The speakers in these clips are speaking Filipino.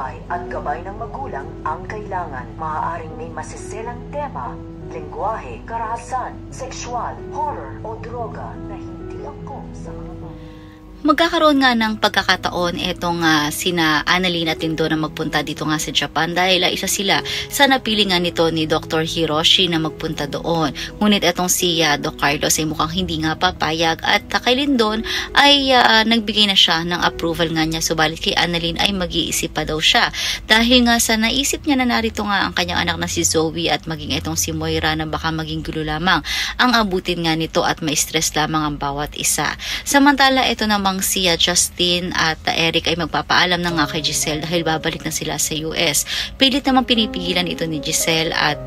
buhay at gabay ng magulang ang kailangan. Maaaring may masiselang tema, lengguwahe, karahasan, sexual, horror o droga na hindi ako sa mga Magkakaroon nga ng pagkakataon etong sina Annalyn at Lindo na magpunta dito nga sa Japan dahil isa sila sa napili nga nito ni Dr. Hiroshi na magpunta doon. Ngunit etong si Doc Carlos ay mukhang hindi nga papayag at kay Lindon ay nagbigay na siya ng approval nga niya, subalit kay Annalyn ay mag-iisip pa daw siya dahil nga sa naisip niya na narito nga ang kanyang anak na si Zoe at maging etong si Moira na baka maging gulo lamang ang abutin nga nito at ma-stress lamang ang bawat isa. Samantala ito namang si Justin at Eric ay magpapaalam na nga kay Giselle dahil babalik na sila sa US. Pilit namang pinipigilan ito ni Giselle at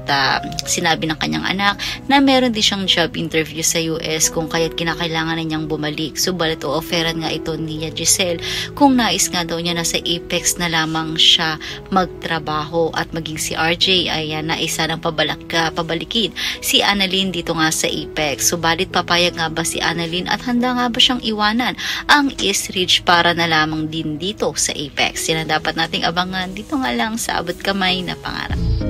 sinabi ng kanyang anak na meron din siyang job interview sa US kung kaya't kinakailangan na niyang bumalik. Subalit o-offeran nga ito ni Giselle kung nais nga daw niya na sa Apex na lamang siya magtrabaho at maging si RJ ay naisa ng pabalikin si Annalyn dito nga sa Apex. Subalit papayag nga ba si Annalyn at handa nga ba siyang iwanan ang East Ridge para na lamang din dito sa Apex? Yan ang dapat nating abangan dito nga lang sa Abot Kamay na Pangarap.